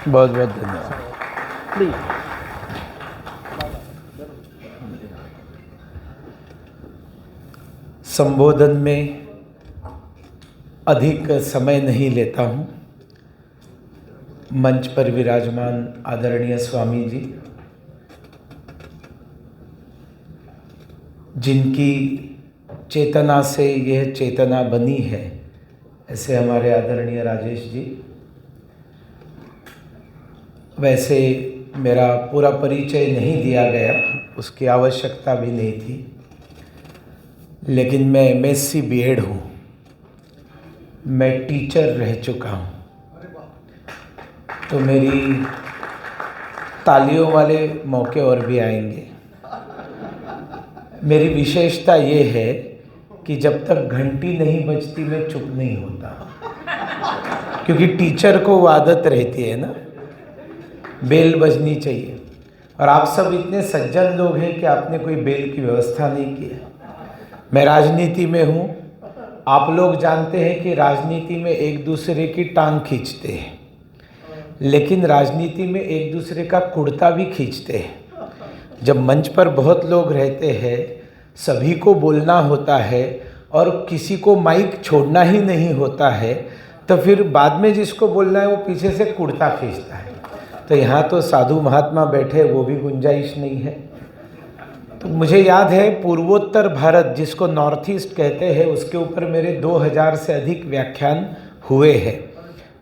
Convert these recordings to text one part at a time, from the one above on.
बहुत बहुत धन्यवाद। प्लीज। संबोधन में अधिक समय नहीं लेता हूँ। मंच पर विराजमान आदरणीय स्वामी जी, जिनकी चेतना से यह चेतना बनी है, ऐसे हमारे आदरणीय राजेश जी। वैसे मेरा पूरा परिचय नहीं दिया गया, उसकी आवश्यकता भी नहीं थी, लेकिन मैं MSc B.Ed हूँ, मैं टीचर रह चुका हूँ। तो मेरी तालियों वाले मौके और भी आएंगे। मेरी विशेषता ये है कि जब तक घंटी नहीं बजती मैं चुप नहीं होता, क्योंकि टीचर को वो आदत रहती है ना, बेल बजनी चाहिए। और आप सब इतने सज्जन लोग हैं कि आपने कोई बेल की व्यवस्था नहीं की है। मैं राजनीति में हूँ, आप लोग जानते हैं कि राजनीति में एक दूसरे की टांग खींचते हैं, लेकिन राजनीति में एक दूसरे का कुर्ता भी खींचते हैं। जब मंच पर बहुत लोग रहते हैं, सभी को बोलना होता है और किसी को माइक छोड़ना ही नहीं होता है, तो फिर बाद में जिसको बोलना है वो पीछे से कुर्ता खींचता है। तो यहाँ तो साधु महात्मा बैठे, वो भी गुंजाइश नहीं है। तो मुझे याद है पूर्वोत्तर भारत, जिसको नॉर्थ ईस्ट कहते हैं, उसके ऊपर मेरे 2000 से अधिक व्याख्यान हुए हैं,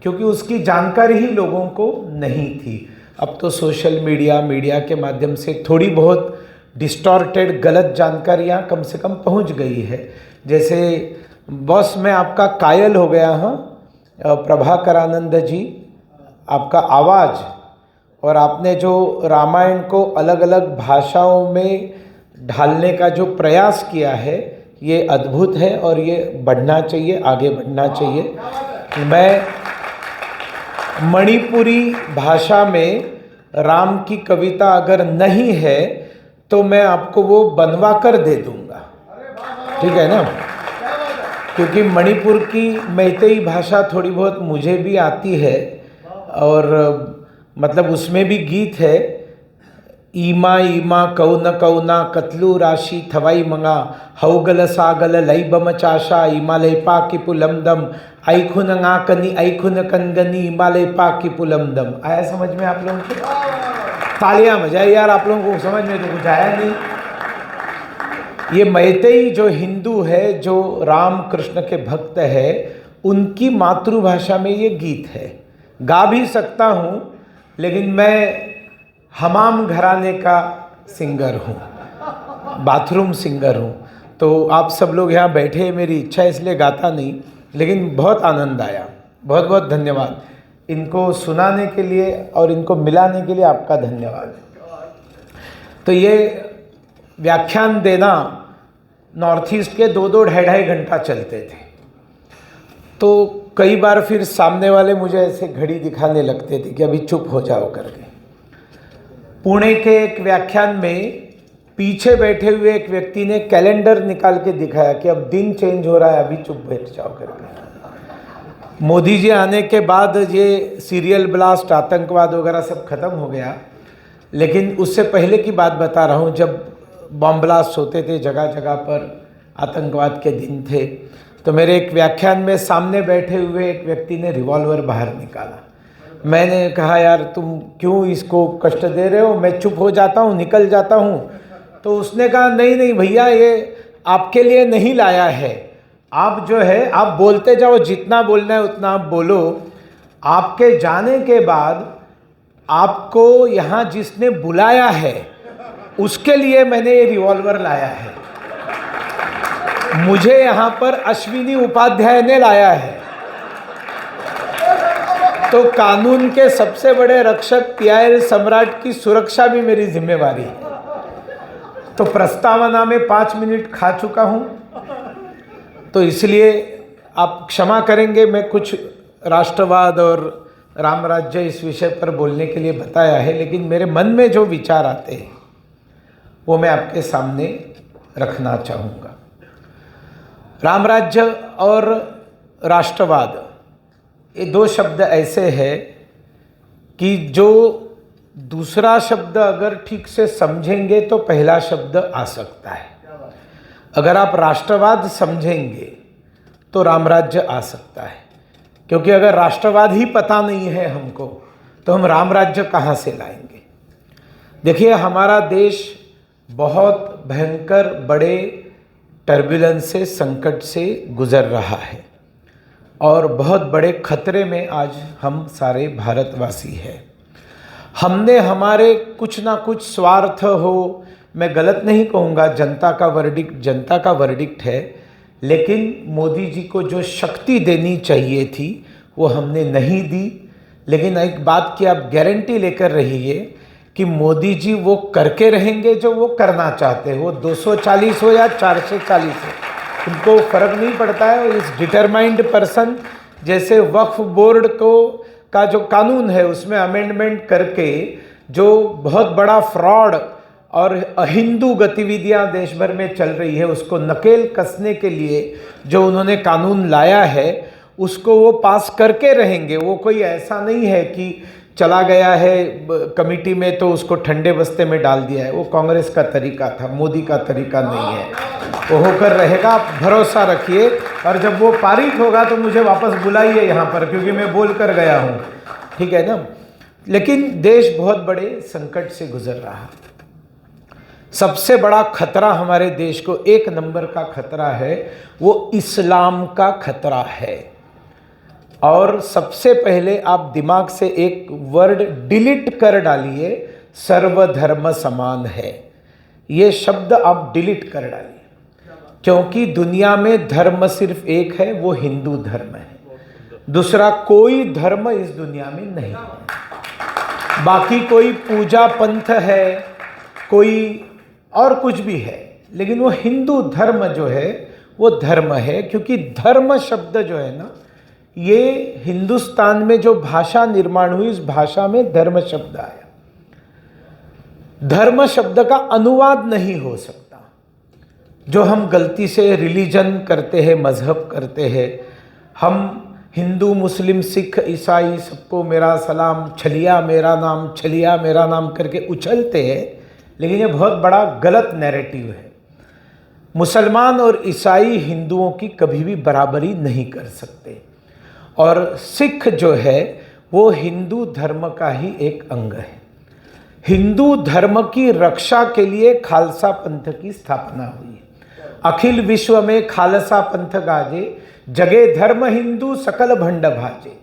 क्योंकि उसकी जानकारी ही लोगों को नहीं थी। अब तो सोशल मीडिया के माध्यम से थोड़ी बहुत डिस्टॉर्टेड गलत जानकारियाँ कम से कम पहुंच गई है। जैसे बॉस, मैं आपका कायल हो गया हूँ, प्रभाकरानंद जी, आपका आवाज़ और आपने जो रामायण को अलग अलग भाषाओं में ढालने का जो प्रयास किया है, ये अद्भुत है और ये बढ़ना चाहिए, आगे बढ़ना चाहिए। मैं मणिपुरी भाषा में राम की कविता अगर नहीं है तो मैं आपको वो बनवा कर दे दूंगा, ठीक है ना? क्योंकि मणिपुर की मैतेई भाषा थोड़ी बहुत मुझे भी आती है, और मतलब उसमें भी गीत है, ईमा ईमा कौन कौना कतलू राशि थवाई मंगा हौगल सागल लईबम चाशा इमालय पाकि पुलमदम ऐखुन नाकनी ऐखुन कंगनी इमालय पाकि पुलमदम। आया समझ में आप लोगों को? तालियां बजाइए यार, आप लोगों को समझ में तो कुछ आया नहीं। ये मैतेई जो हिंदू है, जो राम कृष्ण के भक्त है, उनकी मातृभाषा में ये गीत है। गा भी सकता हूँ, लेकिन मैं हमाम घराने का सिंगर हूँ, बाथरूम सिंगर हूँ। तो आप सब लोग यहाँ बैठे हैं, मेरी इच्छा इसलिए गाता नहीं, लेकिन बहुत आनंद आया। बहुत बहुत धन्यवाद इनको सुनाने के लिए और इनको मिलाने के लिए, आपका धन्यवाद। तो ये व्याख्यान देना नॉर्थ ईस्ट के 2-2 ढाई घंटा चलते थे। तो कई बार फिर सामने वाले मुझे ऐसे घड़ी दिखाने लगते थे कि अभी चुप हो जाओ करके। पुणे के एक व्याख्यान में पीछे बैठे हुए एक व्यक्ति ने कैलेंडर निकाल के दिखाया कि अब दिन चेंज हो रहा है, अभी चुप बैठ जाओ करके। मोदी जी आने के बाद ये सीरियल ब्लास्ट, आतंकवाद वगैरह सब खत्म हो गया, लेकिन उससे पहले की बात बता रहा हूँ, जब बॉम्ब ब्लास्ट होते थे जगह जगह पर, आतंकवाद के दिन थे, तो मेरे एक व्याख्यान में सामने बैठे हुए एक व्यक्ति ने रिवॉल्वर बाहर निकाला। मैंने कहा, यार तुम क्यों इसको कष्ट दे रहे हो, मैं चुप हो जाता हूँ, निकल जाता हूँ। तो उसने कहा, नहीं नहीं भैया, ये आपके लिए नहीं लाया है, आप जो है आप बोलते जाओ, जितना बोलना है उतना आप बोलो। आपके जाने के बाद आपको यहाँ जिसने बुलाया है उसके लिए मैंने ये रिवॉल्वर लाया है, मुझे यहाँ पर अश्विनी उपाध्याय ने लाया है। तो कानून के सबसे बड़े रक्षक PIL सम्राट की सुरक्षा भी मेरी जिम्मेवारी है। तो प्रस्तावना में 5 मिनट खा चुका हूँ, तो इसलिए आप क्षमा करेंगे। मैं कुछ राष्ट्रवाद और राम राज्य इस विषय पर बोलने के लिए बताया है, लेकिन मेरे मन में जो विचार आते हैं वो मैं आपके सामने रखना चाहूँगा। राम राज्य और राष्ट्रवाद, ये 2 शब्द ऐसे हैं कि जो दूसरा शब्द अगर ठीक से समझेंगे तो पहला शब्द आ सकता है। अगर आप राष्ट्रवाद समझेंगे तो रामराज्य आ सकता है, क्योंकि अगर राष्ट्रवाद ही पता नहीं है हमको तो हम रामराज्य कहाँ से लाएंगे। देखिए, हमारा देश बहुत भयंकर बड़े टर्बुलेंस से, संकट से गुजर रहा है और बहुत बड़े खतरे में आज हम सारे भारतवासी हैं। हमने हमारे कुछ ना कुछ स्वार्थ हो, मैं गलत नहीं कहूँगा, जनता का वर्डिक्ट है, लेकिन मोदी जी को जो शक्ति देनी चाहिए थी वो हमने नहीं दी। लेकिन एक बात की आप गारंटी लेकर रहिए कि मोदी जी वो करके रहेंगे जो वो करना चाहते हैं, वो 240 हो या 440 हो, उनको फर्क नहीं पड़ता है। इस डिटरमाइंड पर्सन, जैसे वक्फ बोर्ड का जो कानून है उसमें अमेंडमेंट करके जो बहुत बड़ा फ्रॉड और अहिंदू गतिविधियां देश भर में चल रही है उसको नकेल कसने के लिए जो उन्होंने कानून लाया है उसको वो पास करके रहेंगे। वो कोई ऐसा नहीं है कि चला गया है कमेटी में तो उसको ठंडे बस्ते में डाल दिया है। वो कांग्रेस का तरीका था, मोदी का तरीका नहीं है। वो होकर रहेगा, आप भरोसा रखिए। और जब वो पारित होगा तो मुझे वापस बुलाइए यहाँ पर, क्योंकि मैं बोल कर गया हूँ, ठीक है ना। लेकिन देश बहुत बड़े संकट से गुजर रहा है। सबसे बड़ा खतरा हमारे देश को, एक नंबर का खतरा है, वो इस्लाम का खतरा है। और सबसे पहले आप दिमाग से एक वर्ड डिलीट कर डालिए, सर्वधर्म समान है। ये शब्द आप डिलीट कर डालिए, क्योंकि दुनिया में धर्म सिर्फ एक है, वो हिंदू धर्म है। दूसरा कोई धर्म इस दुनिया में नहीं है। बाकी कोई पूजा पंथ है, कोई और कुछ भी है, लेकिन वो हिंदू धर्म जो है वो धर्म है। क्योंकि धर्म शब्द जो है ना, ये हिंदुस्तान में जो भाषा निर्माण हुई उस भाषा में धर्म शब्द आया। धर्म शब्द का अनुवाद नहीं हो सकता। जो हम गलती से रिलीजन करते हैं, मजहब करते हैं, हम हिंदू मुस्लिम सिख ईसाई सबको मेरा सलाम, छलिया मेरा नाम, छलिया मेरा नाम करके उछलते हैं, लेकिन ये बहुत बड़ा गलत नैरेटिव है। मुसलमान और ईसाई हिंदुओं की कभी भी बराबरी नहीं कर सकते। और सिख जो है वो हिंदू धर्म का ही एक अंग है। हिंदू धर्म की रक्षा के लिए खालसा पंथ की स्थापना हुई है। अखिल विश्व में खालसा पंथ गाजे, जगे धर्म हिंदू सकल भंड भाजे।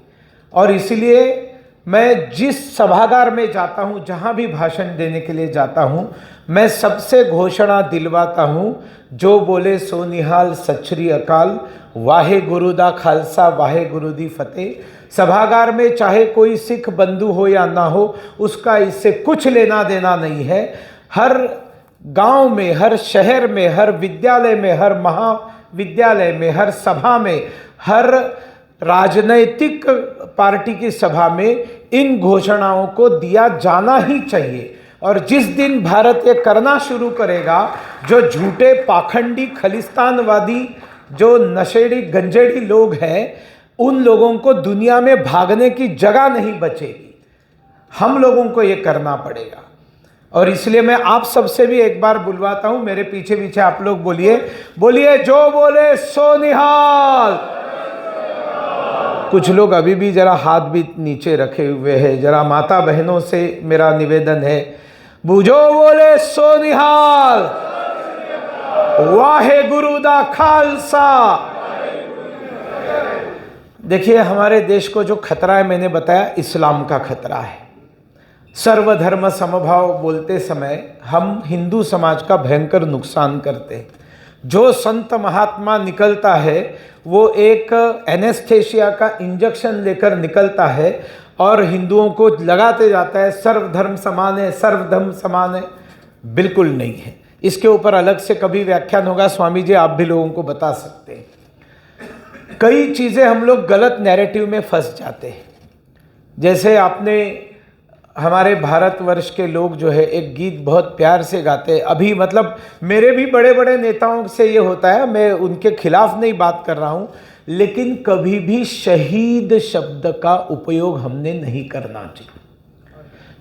और इसलिए मैं जिस सभागार में जाता हूँ, जहाँ भी भाषण देने के लिए जाता हूँ, मैं सबसे घोषणा दिलवाता हूँ, जो बोले सो निहाल, सत श्री अकाल, वाहे गुरु दा खालसा, वाहे गुरु दी फतेह। सभागार में चाहे कोई सिख बंधु हो या ना हो, उसका इससे कुछ लेना देना नहीं है। हर गांव में, हर शहर में, हर विद्यालय में, हर महाविद्यालय में, हर सभा में, हर राजनैतिक पार्टी की सभा में इन घोषणाओं को दिया जाना ही चाहिए। और जिस दिन भारत ये करना शुरू करेगा, जो झूठे पाखंडी खलिस्तानवादी जो नशेड़ी गंजेड़ी लोग हैं, उन लोगों को दुनिया में भागने की जगह नहीं बचेगी। हम लोगों को ये करना पड़ेगा। और इसलिए मैं आप सबसे भी एक बार बुलवाता हूं, मेरे पीछे पीछे आप लोग बोलिए, बोलिए जो बोले सो निहाल। कुछ लोग अभी भी जरा हाथ भी नीचे रखे हुए हैं। जरा माता बहनों से मेरा निवेदन है, जो बोले सो निहाल, वाहे गुरु दा खालसा। देखिए, हमारे देश को जो खतरा है, मैंने बताया इस्लाम का खतरा है। सर्वधर्म समभाव बोलते समय हम हिंदू समाज का भयंकर नुकसान करते हैं। जो संत महात्मा निकलता है वो एक एनेस्थेशिया का इंजेक्शन लेकर निकलता है और हिंदुओं को लगाते जाता है सर्वधर्म समान है, सर्वधर्म समान है। बिल्कुल नहीं है। इसके ऊपर अलग से कभी व्याख्यान होगा, स्वामी जी आप भी लोगों को बता सकते हैं। कई चीज़ें हम लोग गलत नैरेटिव में फंस जाते हैं। जैसे आपने, हमारे भारतवर्ष के लोग जो है एक गीत बहुत प्यार से गाते हैं। अभी मतलब मेरे भी बड़े बड़े नेताओं से ये होता है, मैं उनके खिलाफ नहीं बात कर रहा हूँ, लेकिन कभी भी शहीद शब्द का उपयोग हमने नहीं करना चाहिए।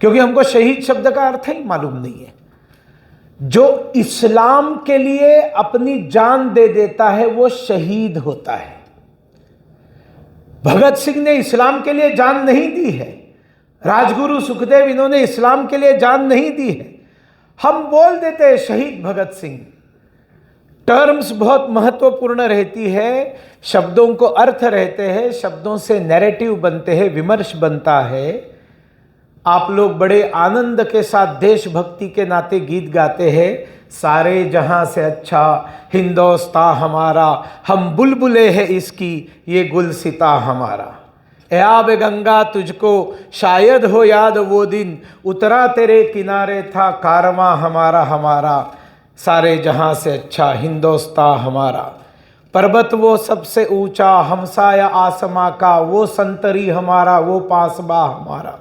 क्योंकि हमको शहीद शब्द का अर्थ ही मालूम नहीं है। जो इस्लाम के लिए अपनी जान दे देता है वो शहीद होता है। भगत सिंह ने इस्लाम के लिए जान नहीं दी है, राजगुरु सुखदेव इन्होंने इस्लाम के लिए जान नहीं दी है। हम बोल देते हैं शहीद भगत सिंह। टर्म्स बहुत महत्वपूर्ण रहती है, शब्दों को अर्थ रहते हैं, शब्दों से नैरेटिव बनते हैं, विमर्श बनता है। आप लोग बड़े आनंद के साथ देशभक्ति के नाते गीत गाते हैं, सारे जहां से अच्छा हिंदोस्तां हमारा, हम बुलबुले हैं इसकी ये गुलसिता हमारा। ए आब गंगा तुझको शायद हो याद वो दिन, उतरा तेरे किनारे था कारवां हमारा हमारा, सारे जहां से अच्छा हिंदोस्तां हमारा। पर्वत वो सबसे ऊंचा, हमसाया आसमां का, वो संतरी हमारा, वो पासबा हमारा।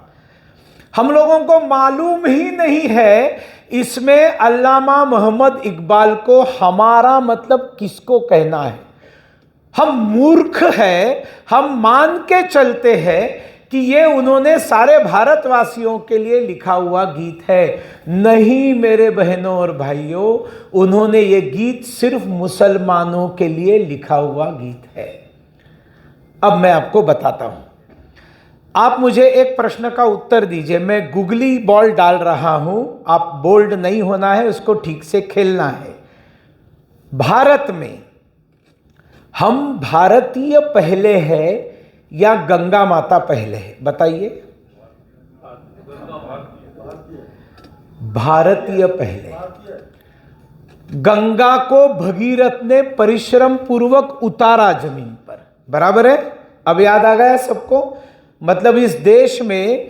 हम लोगों को मालूम ही नहीं है इसमें अल्लामा मोहम्मद इकबाल को हमारा मतलब किसको कहना है। हम मूर्ख हैं, हम मान के चलते हैं कि ये उन्होंने सारे भारतवासियों के लिए लिखा हुआ गीत है। नहीं मेरे बहनों और भाइयों, उन्होंने ये गीत सिर्फ मुसलमानों के लिए लिखा हुआ गीत है। अब मैं आपको बताता हूं, आप मुझे एक प्रश्न का उत्तर दीजिए। मैं गुगली बॉल डाल रहा हूं, आप बोल्ड नहीं होना है, उसको ठीक से खेलना है। भारत में हम भारतीय पहले हैं या गंगा माता पहले है, बताइए। भारतीय पहले। गंगा को भगीरथ ने परिश्रम पूर्वक उतारा जमीन पर, बराबर है। अब याद आ गया सबको। मतलब इस देश में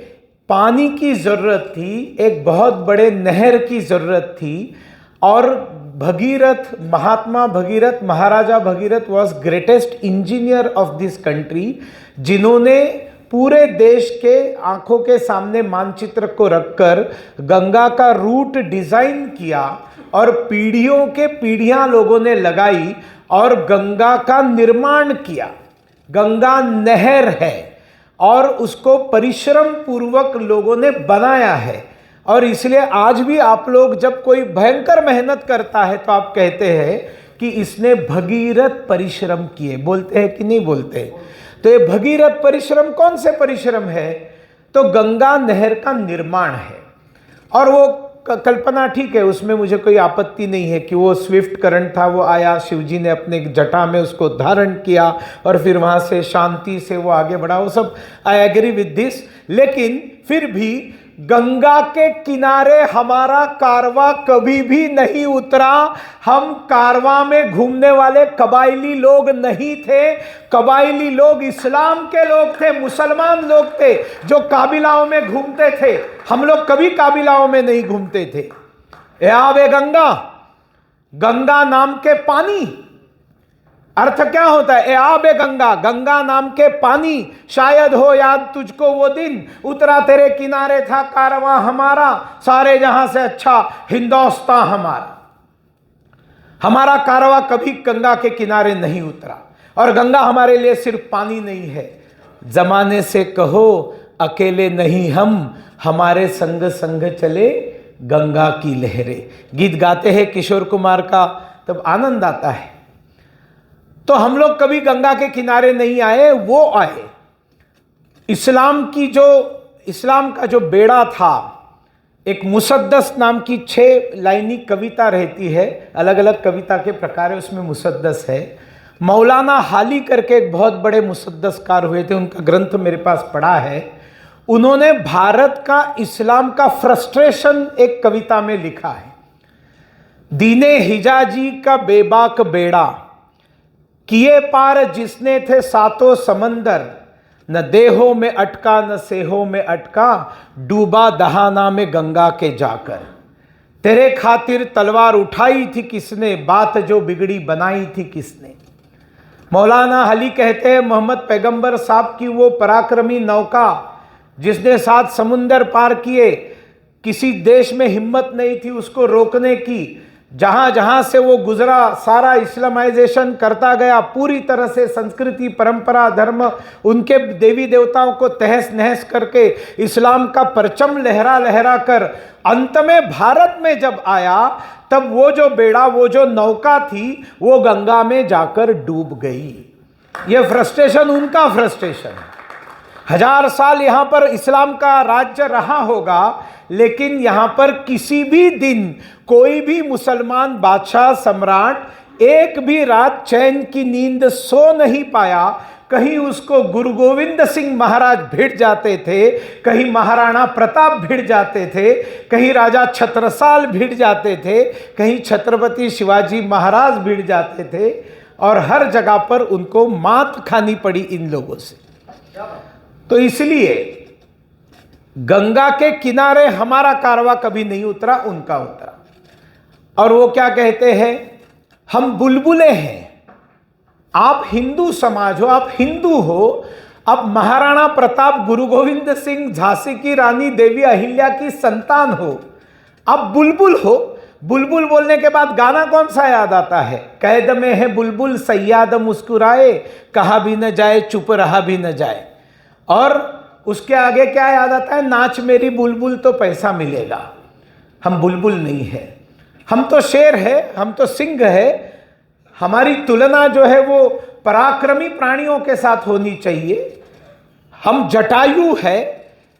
पानी की जरूरत थी, एक बहुत बड़े नहर की जरूरत थी, और Bhagirath, Mahatma Bhagirath, Maharaja Bhagirath was greatest engineer of this country, जिन्होंने पूरे देश के आंखों के सामने मानचित्र को रखकर गंगा का रूट डिजाइन किया, और पीढ़ियों के पीढ़ियां लोगों ने लगाई और गंगा का निर्माण किया। गंगा नहर है और उसको परिश्रम पूर्वक लोगों ने बनाया है, और इसलिए आज भी आप लोग जब कोई भयंकर मेहनत करता है तो आप कहते हैं कि इसने भगीरथ परिश्रम किए, बोलते हैं कि नहीं बोलते। तो ये भगीरथ परिश्रम कौन से परिश्रम है? तो गंगा नहर का निर्माण है। और वो कल्पना ठीक है, उसमें मुझे कोई आपत्ति नहीं है कि वो स्विफ्ट करंट था, वो आया, शिवजी ने अपने जटा में उसको धारण किया और फिर वहाँ से शांति से वो आगे बढ़ा, वो सब आई एग्री विद दिस। लेकिन फिर भी गंगा के किनारे हमारा कारवां कभी भी नहीं उतरा। हम कारवां में घूमने वाले कबायली लोग नहीं थे। कबायली लोग इस्लाम के लोग थे, मुसलमान लोग थे जो काबिलाओं में घूमते थे। हम लोग कभी काबिलाओं में नहीं घूमते थे। ए आवे गंगा, गंगा नाम के पानी, अर्थ क्या होता है? ए आबे गंगा, गंगा नाम के पानी, शायद हो याद तुझको वो दिन, उतरा तेरे किनारे था कारवां हमारा, सारे जहां से अच्छा हिंदोस्तां हमारा। हमारा कारवां कभी गंगा के किनारे नहीं उतरा। और गंगा हमारे लिए सिर्फ पानी नहीं है, जमाने से कहो अकेले नहीं हम, हमारे संग संग चले गंगा की लहरें। गीत गाते हैं किशोर कुमार का, तब आनंद आता है। तो हम लोग कभी गंगा के किनारे नहीं आए, वो आए। इस्लाम का जो बेड़ा था, एक मुसद्दस नाम की 6 लाइनी कविता रहती है, अलग अलग कविता के प्रकार है, उसमें मुसद्दस है। मौलाना हाली करके एक बहुत बड़े मुसद्दसकार हुए थे, उनका ग्रंथ मेरे पास पड़ा है। उन्होंने भारत का, इस्लाम का फ्रस्ट्रेशन एक कविता में लिखा है। दीने हिजाजी का बेबाक बेड़ा, किए पार जिसने थे सातों समंदर, न देहों में अटका न सेहों में अटका, डूबा दहाना में गंगा के जाकर। तेरे खातिर तलवार उठाई थी किसने, बात जो बिगड़ी बनाई थी किसने। मौलाना अली कहते हैं मोहम्मद पैगंबर साहब की वो पराक्रमी नौका जिसने 7 समुंदर पार किए, किसी देश में हिम्मत नहीं थी उसको रोकने की। जहां जहां से वो गुजरा सारा इस्लामाइजेशन करता गया, पूरी तरह से संस्कृति, परंपरा, धर्म, उनके देवी देवताओं को तहस नहस करके इस्लाम का परचम लहरा लहरा कर अंत में भारत में जब आया, तब वो जो बेड़ा, वो जो नौका थी, वो गंगा में जाकर डूब गई। ये फ्रस्ट्रेशन उनका फ्रस्ट्रेशन है। 1000 साल यहां पर इस्लाम का राज्य रहा होगा, लेकिन यहां पर किसी भी दिन कोई भी मुसलमान बादशाह सम्राट एक भी रात चैन की नींद सो नहीं पाया। कहीं उसको गुरु गोविंद सिंह महाराज भिड़ जाते थे, कहीं महाराणा प्रताप भिड़ जाते थे, कहीं राजा छत्रसाल भिड़ जाते थे, कहीं छत्रपति शिवाजी महाराज भिड़ जाते थे, और हर जगह पर उनको मात खानी पड़ी इन लोगों से। तो इसलिए गंगा के किनारे हमारा कारवां कभी नहीं उतरा, उनका उतरा। और वो क्या कहते हैं, हम बुलबुले हैं। आप हिंदू समाज हो, आप हिंदू हो, आप महाराणा प्रताप, गुरु गोविंद सिंह, झांसी की रानी देवी अहिल्या की संतान हो, आप बुलबुल हो। बुलबुल बोलने के बाद गाना कौन सा याद आता है? कैद में है बुलबुल सयाद मुस्कुराए, कहा भी न जाए चुप रहा भी न जाए। और उसके आगे क्या याद आता है? नाच मेरी बुलबुल तो पैसा मिलेगा। हम बुलबुल नहीं है, हम तो शेर है, हम तो सिंह है। हमारी तुलना जो है वो पराक्रमी प्राणियों के साथ होनी चाहिए। हम जटायु है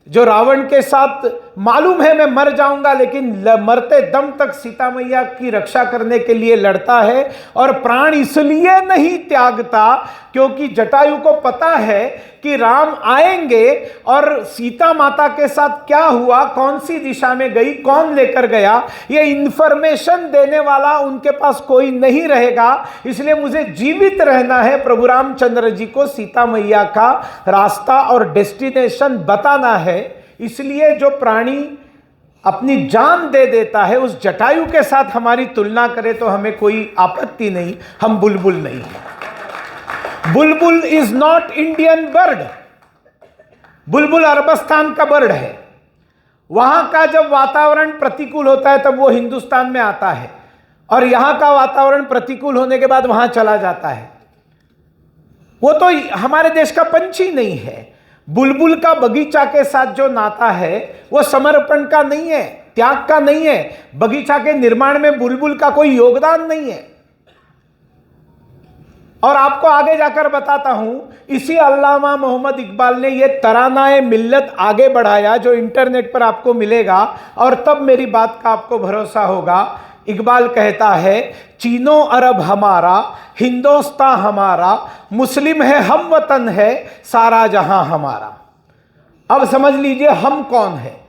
जो रावण के साथ मालूम है मैं मर जाऊंगा, लेकिन मरते दम तक सीता मैया की रक्षा करने के लिए लड़ता है। और प्राण इसलिए नहीं त्यागता क्योंकि जटायु को पता है कि राम आएंगे, और सीता माता के साथ क्या हुआ, कौन सी दिशा में गई, कौन लेकर गया, ये इंफॉर्मेशन देने वाला उनके पास कोई नहीं रहेगा। इसलिए मुझे जीवित रहना है, प्रभु रामचंद्र जी को सीता मैया का रास्ता और डेस्टिनेशन बताना है। इसलिए जो प्राणी अपनी जान दे देता है, उस जटायु के साथ हमारी तुलना करे तो हमें कोई आपत्ति नहीं। हम बुलबुल नहीं हैं। बुलबुल इज नॉट इंडियन बर्ड। बुलबुल अरबस्तान का बर्ड है। वहां का जब वातावरण प्रतिकूल होता है तब वो हिंदुस्तान में आता है, और यहां का वातावरण प्रतिकूल होने के बाद वहां चला जाता है। वो तो हमारे देश का पंछी नहीं है। बुलबुल का बगीचा के साथ जो नाता है वो समर्पण का नहीं है, त्याग का नहीं है। बगीचा के निर्माण में बुलबुल का कोई योगदान नहीं है। और आपको आगे जाकर बताता हूं, इसी अल्लामा मोहम्मद इकबाल ने ये तरानाए मिल्लत आगे बढ़ाया, जो इंटरनेट पर आपको मिलेगा, और तब मेरी बात का आपको भरोसा होगा। इकबाल कहता है, चीनो अरब हमारा, हिंदुस्तान हमारा, मुस्लिम है हम वतन है, सारा जहां हमारा। अब समझ लीजिए हम कौन है।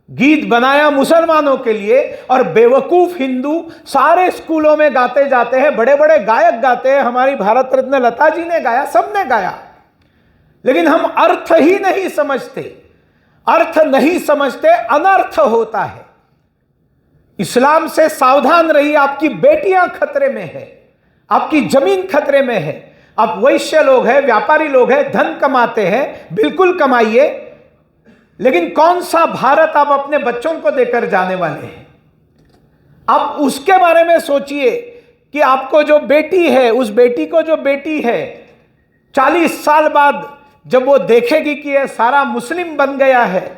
गीत बनाया मुसलमानों के लिए, और बेवकूफ हिंदू सारे स्कूलों में गाते जाते हैं, बड़े बड़े गायक गाते हैं। हमारी भारत रत्न लता जी ने गाया, सबने गाया, लेकिन हम अर्थ ही नहीं समझते। अर्थ नहीं समझते, अनर्थ होता है। इस्लाम से सावधान रहिए। आपकी बेटियां खतरे में है, आपकी जमीन खतरे में है। आप वैश्य लोग हैं, व्यापारी लोग हैं, धन कमाते हैं, बिल्कुल कमाइए, लेकिन कौन सा भारत आप अपने बच्चों को देकर जाने वाले हैं? आप उसके बारे में सोचिए कि आपको जो बेटी है, उस बेटी को जो बेटी है, 40 साल बाद जब वो देखेगी कि ये सारा मुस्लिम बन गया है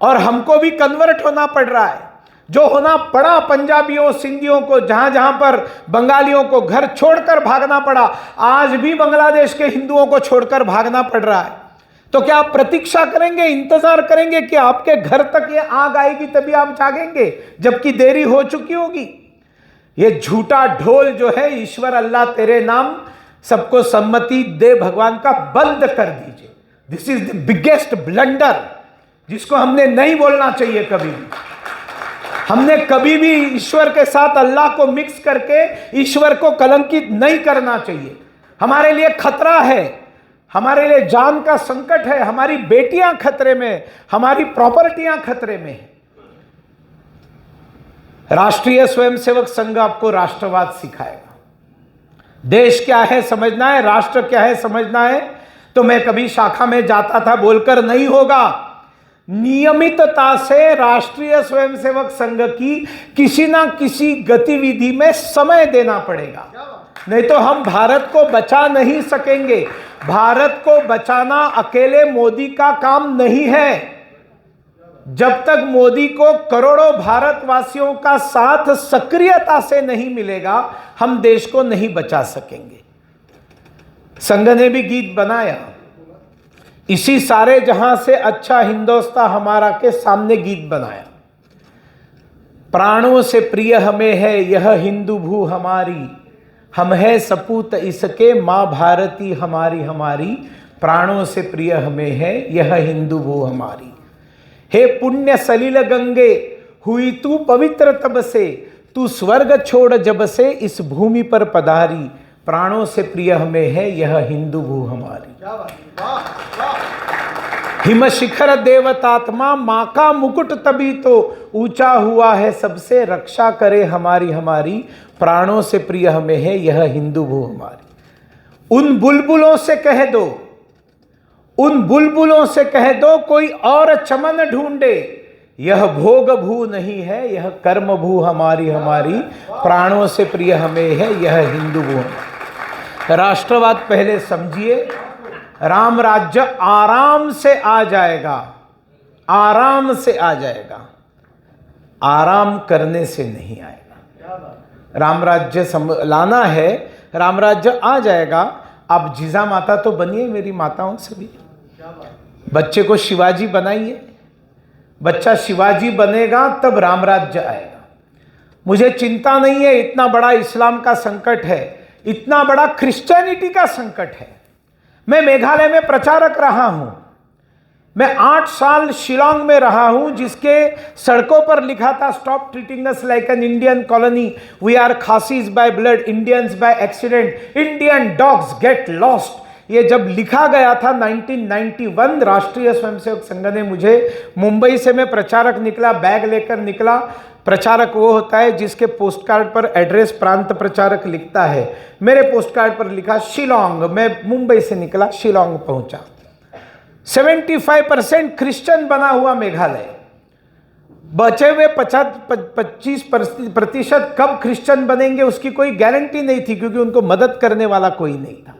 और हमको भी कन्वर्ट होना पड़ रहा है, जो होना पड़ा पंजाबियों, सिंधियों को, जहां जहां पर बंगालियों को घर छोड़कर भागना पड़ा, आज भी बांग्लादेश के हिंदुओं को छोड़कर भागना पड़ रहा है। तो क्या आप प्रतीक्षा करेंगे, इंतजार करेंगे कि आपके घर तक ये आग आएगी तभी आप जागेंगे, जबकि देरी हो चुकी होगी? ये झूठा ढोल जो है, ईश्वर अल्लाह तेरे नाम सबको सम्मति दे भगवान का, बंद कर दीजिए। This is the biggest blunder, जिसको हमने नहीं बोलना चाहिए कभी भी। हमने कभी भी ईश्वर के साथ अल्लाह को मिक्स करके ईश्वर को कलंकित नहीं करना चाहिए। हमारे लिए खतरा है, हमारे लिए जान का संकट है, हमारी बेटियां खतरे में, हमारी प्रॉपर्टियां खतरे में है। राष्ट्रीय स्वयंसेवक संघ आपको राष्ट्रवाद सिखाएगा। देश क्या है समझना है, राष्ट्र क्या है समझना है, तो मैं कभी शाखा में जाता था बोलकर नहीं होगा। नियमितता से राष्ट्रीय स्वयंसेवक संघ की किसी ना किसी गतिविधि में समय देना पड़ेगा, नहीं तो हम भारत को बचा नहीं सकेंगे। भारत को बचाना अकेले मोदी का काम नहीं है। जब तक मोदी को करोड़ों भारतवासियों का साथ सक्रियता से नहीं मिलेगा, हम देश को नहीं बचा सकेंगे। संघ ने भी गीत बनाया, इसी सारे जहां से अच्छा हिंदुस्तान हमारा के सामने गीत बनाया। प्राणों से प्रिय हमें है यह हिंदू भू हमारी, हम है सपूत इसके माँ भारती हमारी हमारी, प्राणों से प्रिय हमें है यह हिंदू भू हमारी। हे पुण्य सलिल गंगे हुई तू पवित्र तब से, तू स्वर्ग छोड़ जब से इस भूमि पर पधारी, प्राणों से प्रिय हमें है यह हिंदू भू हमारी। हिम शिखर देवतात्मा माँ का मुकुट तभी तो ऊंचा हुआ है सबसे, रक्षा करे हमारी हमारी, प्राणों से प्रिय हमें है यह हिंदू भू हमारी। उन बुलबुलों से कह दो, उन बुलबुलों से कह दो कोई और चमन ढूंढे, यह भोग भू नहीं है यह कर्म भू हमारी हमारी, प्राणों से प्रिय हमें है यह हिंदू भू हमारी। राष्ट्रवाद पहले समझिए, राम राज्य आराम से आ जाएगा, आराम से आ जाएगा, आराम करने से नहीं आएगा। राम राज्य लाना है, राम राज्य आ जाएगा। आप जीजा माता तो बनिए मेरी माताओं से भी, बच्चे को शिवाजी बनाइए, बच्चा शिवाजी बनेगा तब राम राज्य आएगा। मुझे चिंता नहीं है, इतना बड़ा इस्लाम का संकट है, इतना बड़ा क्रिश्चियनिटी का संकट है। मैं मेघालय में प्रचारक रहा हूं, मैं 8 साल शिलोंग में रहा हूं, जिसके सड़कों पर लिखा था stop treating us like an Indian colony, we are Khasis by blood, Indians by accident, Indian dogs get lost. ये जब लिखा गया था 1991, राष्ट्रीय स्वयंसेवक संघ ने मुझे, मुंबई से मैं प्रचारक निकला, बैग लेकर निकला। प्रचारक वो होता है जिसके पोस्ट कार्ड पर एड्रेस प्रांत प्रचारक लिखता है। मेरे पोस्ट कार्ड पर लिखा शिलोंग, मैं मुंबई से निकला, शिलोंग पहुंचा। 75% क्रिश्चियन बना हुआ मेघालय, बचे हुए 25% कब क्रिश्चियन बनेंगे उसकी कोई गारंटी नहीं थी, क्योंकि उनको मदद करने वाला कोई नहीं था।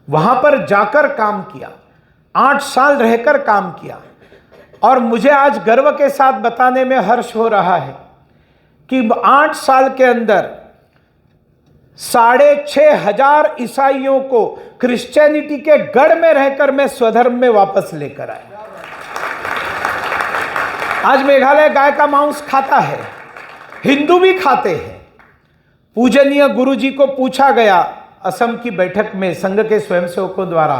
वहां पर जाकर काम किया, 8 साल रहकर काम किया, और मुझे आज गर्व के साथ बताने में हर्ष हो रहा है कि 8 साल के अंदर 6,500 ईसाइयों को क्रिश्चियनिटी के गढ़ में रहकर मैं स्वधर्म में वापस लेकर आया। आज मेघालय गाय का मांस खाता है, हिंदू भी खाते हैं। पूजनीय गुरुजी को पूछा गया असम की बैठक में संघ के स्वयंसेवकों द्वारा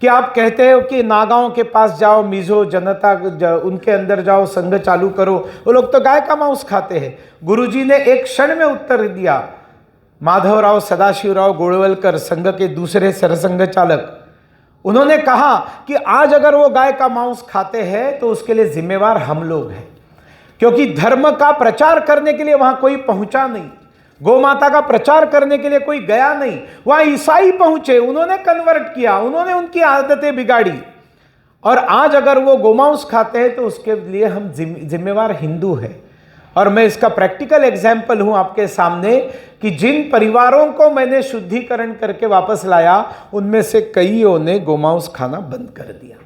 कि आप कहते हो कि नागाओं के पास जाओ, मिजो जनता उनके अंदर जाओ, संघ चालू करो, वो लोग तो गाय का मांस खाते हैं। गुरुजी ने एक क्षण में उत्तर दिया। माधवराव सदाशिवराव गोळवलकर, संघ के दूसरे सरसंघ चालक, उन्होंने कहा कि आज अगर वो गाय का मांस खाते हैं तो उसके लिए जिम्मेवार हम लोग हैं, क्योंकि धर्म का प्रचार करने के लिए वहां कोई पहुंचा नहीं, गौ माता का प्रचार करने के लिए कोई गया नहीं। वहां ईसाई पहुंचे, उन्होंने कन्वर्ट किया, उन्होंने उनकी आदतें बिगाड़ी, और आज अगर वो गोमांस खाते हैं तो उसके लिए हम जिम्मेवार हिंदू हैं। और मैं इसका प्रैक्टिकल एग्जाम्पल हूं आपके सामने कि जिन परिवारों को मैंने शुद्धिकरण करके वापस लाया, उनमें से कईयों ने गोमांस खाना बंद कर दिया।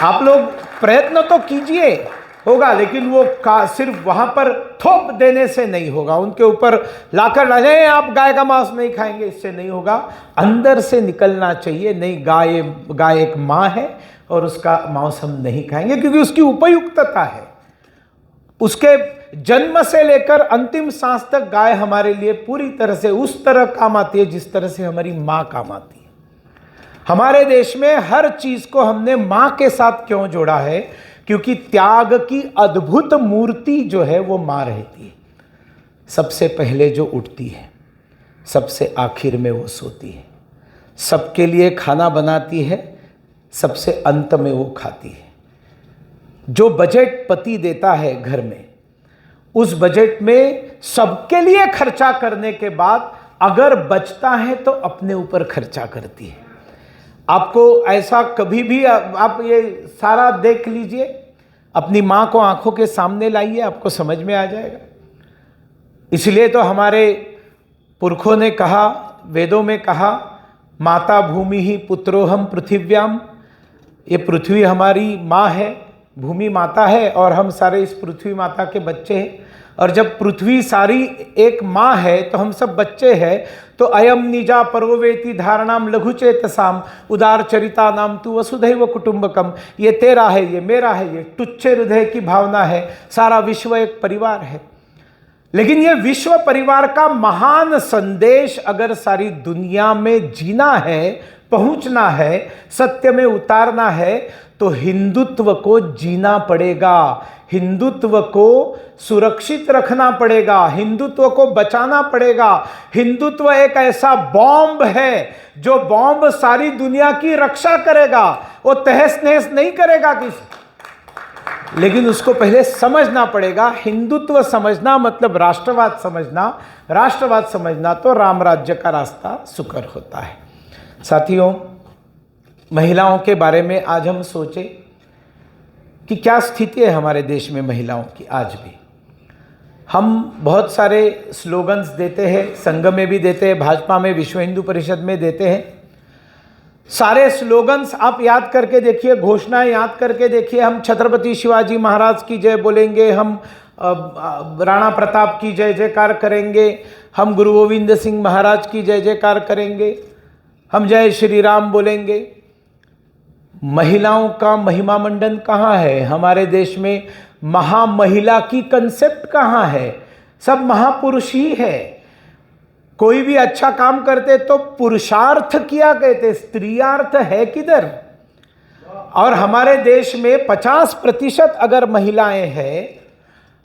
आप लोग प्रयत्न तो कीजिए, होगा, लेकिन वो सिर्फ वहां पर थोप देने से नहीं होगा, उनके ऊपर लाकर डालें आप गाय का मांस नहीं खाएंगे, इससे नहीं होगा। अंदर से निकलना चाहिए, नहीं गाय एक माँ है और उसका मांस हम नहीं खाएंगे, क्योंकि उसकी उपयुक्तता है। उसके जन्म से लेकर अंतिम सांस तक गाय हमारे लिए पूरी तरह से उस तरह काम आती है जिस तरह से हमारी माँ काम आती है। हमारे देश में हर चीज को हमने माँ के साथ क्यों जोड़ा है? क्योंकि त्याग की अद्भुत मूर्ति जो है वो माँ रहती है। सबसे पहले जो उठती है, सबसे आखिर में वो सोती है, सबके लिए खाना बनाती है, सबसे अंत में वो खाती है। जो बजट पति देता है घर में, उस बजट में सबके लिए खर्चा करने के बाद अगर बचता है तो अपने ऊपर खर्चा करती है। आपको ऐसा कभी भी, आप ये सारा देख लीजिए, अपनी माँ को आंखों के सामने लाइए, आपको समझ में आ जाएगा। इसलिए तो हमारे पुरखों ने कहा, वेदों में कहा, माता भूमि ही पुत्रोहम पृथिव्याम। ये पृथ्वी हमारी माँ है, भूमि माता है और हम सारे इस पृथ्वी माता के बच्चे हैं। और जब पृथ्वी सारी एक माँ है तो हम सब बच्चे हैं। तो अयम निजा पर्ववेति धारणाम लघुचेतसाम उदार चरिता नाम तू वसुधैव कुटुंबकम। ये तेरा है, ये मेरा है, ये तुच्छे हृदय की भावना है। सारा विश्व एक परिवार है। लेकिन ये विश्व परिवार का महान संदेश अगर सारी दुनिया में जीना है, पहुंचना है, सत्य में उतारना है, तो हिंदुत्व को जीना पड़ेगा, हिंदुत्व को सुरक्षित रखना पड़ेगा, हिंदुत्व को बचाना पड़ेगा। हिंदुत्व एक ऐसा बॉम्ब है जो बॉम्ब सारी दुनिया की रक्षा करेगा, वो तहस नहस नहीं करेगा किसी। लेकिन उसको पहले समझना पड़ेगा। हिंदुत्व समझना मतलब राष्ट्रवाद समझना, राष्ट्रवाद समझना तो राम राज्य का रास्ता सुकर होता है। साथियों, महिलाओं के बारे में आज हम सोचें कि क्या स्थिति है हमारे देश में महिलाओं की। आज भी हम बहुत सारे स्लोगन्स देते हैं, संघ में भी देते हैं, भाजपा में, विश्व हिंदू परिषद में देते हैं। सारे स्लोगन्स आप याद करके देखिए, घोषणाएं याद करके देखिए। हम छत्रपति शिवाजी महाराज की जय बोलेंगे, हम राणा प्रताप की जय जयकार करेंगे, हम गुरु गोविंद सिंह महाराज की जय जयकार करेंगे, हम जय श्री राम बोलेंगे। महिलाओं का महिमा मंडन कहाँ है हमारे देश में? महामहिला की कंसेप्ट कहाँ है? सब महापुरुष ही है। कोई भी अच्छा काम करते तो पुरुषार्थ किया कहते, स्त्रियार्थ है किधर? और हमारे देश में 50% अगर महिलाएं हैं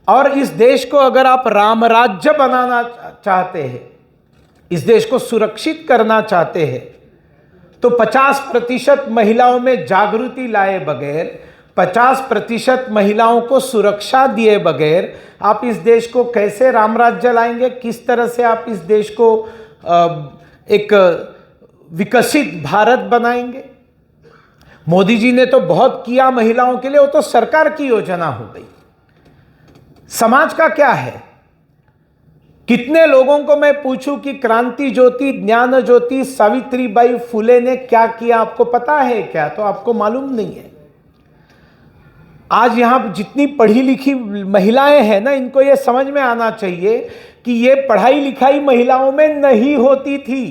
और इस देश को अगर आप राम राज्य बनाना चाहते हैं, इस देश को सुरक्षित करना चाहते हैं, तो 50% महिलाओं में जागृति लाए बगैर, 50% महिलाओं को सुरक्षा दिए बगैर आप इस देश को कैसे राम राज्य लाएंगे? किस तरह से आप इस देश को एक विकसित भारत बनाएंगे? मोदी जी ने तो बहुत किया महिलाओं के लिए, वो तो सरकार की योजना हो गई। समाज का क्या है? कितने लोगों को मैं पूछूं कि क्रांति ज्योति, ज्ञान ज्योति सावित्रीबाई फुले ने क्या किया, आपको पता है क्या? तो आपको मालूम नहीं है। आज यहां जितनी पढ़ी लिखी महिलाएं हैं ना, इनको यह समझ में आना चाहिए कि यह पढ़ाई लिखाई महिलाओं में नहीं होती थी।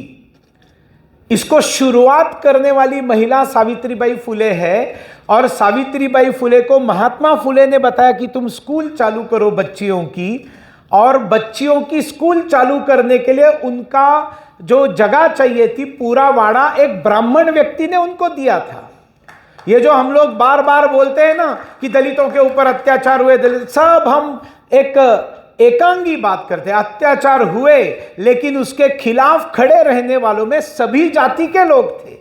इसको शुरुआत करने वाली महिला सावित्रीबाई फुले है। और सावित्रीबाई फुले को महात्मा फुले ने बताया कि तुम स्कूल चालू करो बच्चियों की, और बच्चियों की स्कूल चालू करने के लिए उनका जो जगह चाहिए थी, पूरा वाड़ा एक ब्राह्मण व्यक्ति ने उनको दिया था। ये जो हम लोग बार बार बोलते हैं ना कि दलितों के ऊपर अत्याचार हुए, दलित, सब हम एक एकांगी बात करते हैं। अत्याचार हुए, लेकिन उसके खिलाफ खड़े रहने वालों में सभी जाति के लोग थे,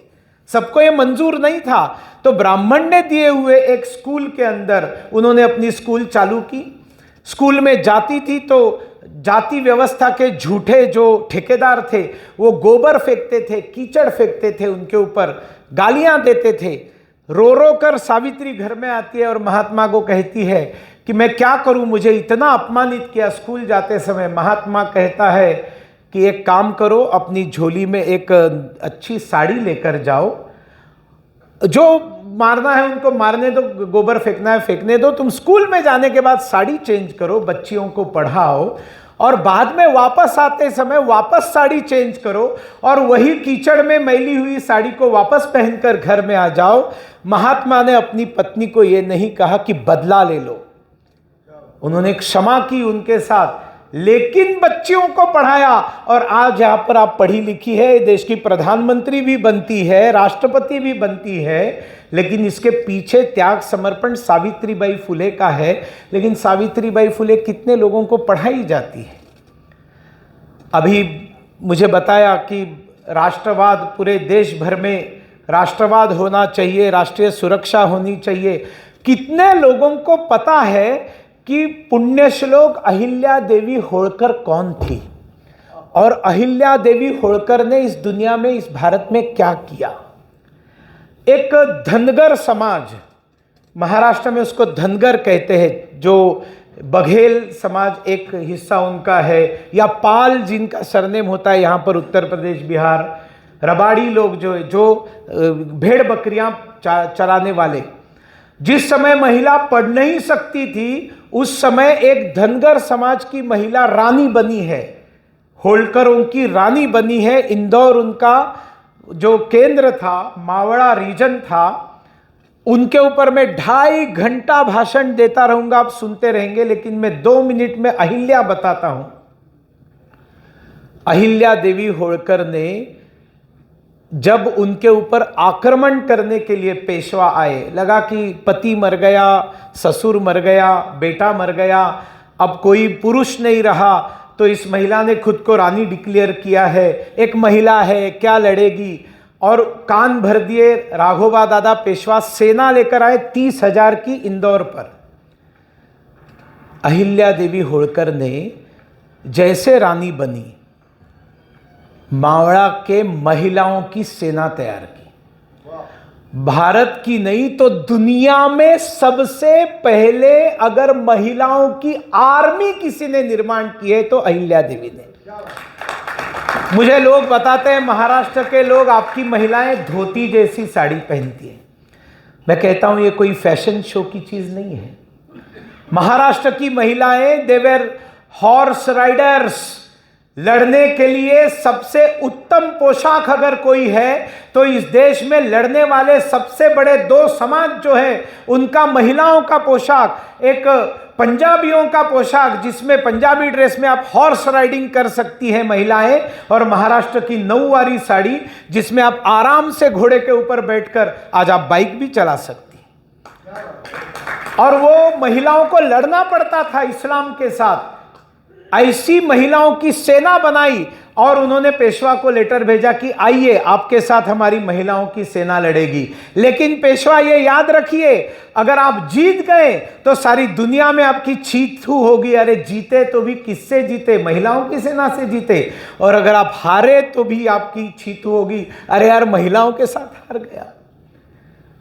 सबको ये मंजूर नहीं था। तो ब्राह्मण ने दिए हुए एक स्कूल के अंदर उन्होंने अपनी स्कूल चालू की। स्कूल में जाति थी तो जाति व्यवस्था के झूठे जो ठेकेदार थे वो गोबर फेंकते थे, कीचड़ फेंकते थे, उनके ऊपर गालियां देते थे। रो रो कर सावित्री घर में आती है और महात्मा को कहती है कि मैं क्या करूं, मुझे इतना अपमानित किया स्कूल जाते समय। महात्मा कहता है कि एक काम करो, अपनी झोली में एक अच्छी साड़ी लेकर जाओ, जो मारना है उनको मारने दो, गोबर फेंकना है फेंकने दो, तुम स्कूल में जाने के बाद साड़ी चेंज करो, बच्चियों को पढ़ाओ, और बाद में वापस आते समय वापस साड़ी चेंज करो और वही कीचड़ में मैली हुई साड़ी को वापस पहनकर घर में आ जाओ। महात्मा ने अपनी पत्नी को यह नहीं कहा कि बदला ले लो, उन्होंने क्षमा की उनके साथ, लेकिन बच्चियों को पढ़ाया। और आज यहां पर आप पढ़ी लिखी है, देश की प्रधानमंत्री भी बनती है, राष्ट्रपति भी बनती है, लेकिन इसके पीछे त्याग समर्पण सावित्रीबाई फुले का है। लेकिन सावित्रीबाई फुले कितने लोगों को पढ़ाई जाती है? अभी मुझे बताया कि राष्ट्रवाद, पूरे देश भर में राष्ट्रवाद होना चाहिए, राष्ट्रीय सुरक्षा होनी चाहिए। कितने लोगों को पता है कि पुण्य श्लोक अहिल्या देवी होळकर कौन थी और अहिल्या देवी होळकर ने इस दुनिया में, इस भारत में क्या किया? एक धनगर समाज, महाराष्ट्र में उसको धनगर कहते हैं, जो बघेल समाज एक हिस्सा उनका है, या पाल जिनका सरनेम होता है यहाँ पर उत्तर प्रदेश बिहार, रबाड़ी लोग जो भेड़ बकरियां चराने वाले। जिस समय महिला पढ़ नहीं सकती थी उस समय एक धनगर समाज की महिला रानी बनी है, होलकरों की रानी बनी है। इंदौर उनका जो केंद्र था, मावड़ा रीजन था, उनके ऊपर मैं 2.5 घंटा भाषण देता रहूंगा, आप सुनते रहेंगे, लेकिन मैं 2 मिनट में अहिल्या बताता हूं। अहिल्या देवी होलकर ने जब उनके ऊपर आक्रमण करने के लिए पेशवा आए, लगा कि पति मर गया, ससुर मर गया, बेटा मर गया, अब कोई पुरुष नहीं रहा, तो इस महिला ने खुद को रानी डिक्लेयर किया है, एक महिला है क्या लड़ेगी, और कान भर दिए। राघोबा दादा पेशवा सेना लेकर आए 30,000 की इंदौर पर। अहिल्या देवी होलकर ने जैसे रानी बनी, मावड़ा के महिलाओं की सेना तैयार की। भारत की नहीं तो दुनिया में सबसे पहले अगर महिलाओं की आर्मी किसी ने निर्माण की है तो अहिल्या देवी ने। मुझे लोग बताते हैं महाराष्ट्र के लोग, आपकी महिलाएं धोती जैसी साड़ी पहनती हैं। मैं कहता हूं ये कोई फैशन शो की चीज नहीं है। महाराष्ट्र की महिलाएं दे वर हॉर्स राइडर्स। लड़ने के लिए सबसे उत्तम पोशाक अगर कोई है तो इस देश में लड़ने वाले सबसे बड़े 2 समाज जो है उनका महिलाओं का पोशाक, एक पंजाबियों का पोशाक जिसमें पंजाबी ड्रेस में आप हॉर्स राइडिंग कर सकती हैं महिलाएं, और महाराष्ट्र की नौवारी साड़ी जिसमें आप आराम से घोड़े के ऊपर बैठकर आज आप बाइक भी चला सकती हैं। और वो महिलाओं को लड़ना पड़ता था इस्लाम के साथ। ऐसी महिलाओं की सेना बनाई और उन्होंने पेशवा को लेटर भेजा कि आइए आपके साथ हमारी महिलाओं की सेना लड़ेगी। लेकिन पेशवा ये याद रखिए, अगर आप जीत गए तो सारी दुनिया में आपकी छीथू होगी, अरे जीते तो भी किससे जीते, महिलाओं की सेना से जीते, और अगर आप हारे तो भी आपकी छीथू होगी, अरे यार महिलाओं के साथ हार गया।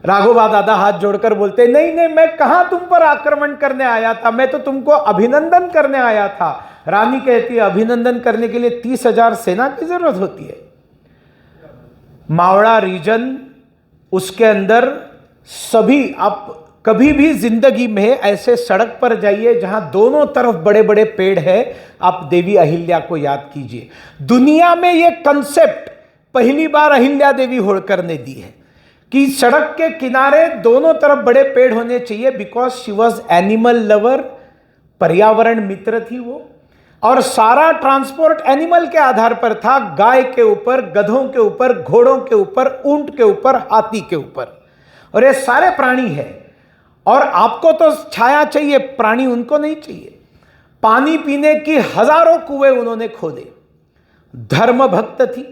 राघोबा दादा हाथ जोड़कर बोलते, नहीं नहीं, मैं कहां तुम पर आक्रमण करने आया था, मैं तो तुमको अभिनंदन करने आया था। रानी कहती है अभिनंदन करने के लिए 30,000 सेना की जरूरत होती है। मावड़ा रीजन, उसके अंदर सभी, आप कभी भी जिंदगी में ऐसे सड़क पर जाइए जहां दोनों तरफ बड़े बड़े पेड़ है, आप देवी अहिल्या को याद कीजिए। दुनिया में यह कंसेप्ट पहली बार अहिल्या देवी होलकर ने दी है कि सड़क के किनारे दोनों तरफ बड़े पेड़ होने चाहिए, because she was animal lover, पर्यावरण मित्र थी वो, और सारा ट्रांसपोर्ट एनिमल के आधार पर था, गाय के ऊपर, गधों के ऊपर, घोड़ों के ऊपर, ऊंट के ऊपर, हाथी के ऊपर, और ये सारे प्राणी है। और आपको तो छाया चाहिए, प्राणी उनको नहीं चाहिए। पानी पीने की हजारों कुएं उन्होंने खोदे। धर्म भक्त थी।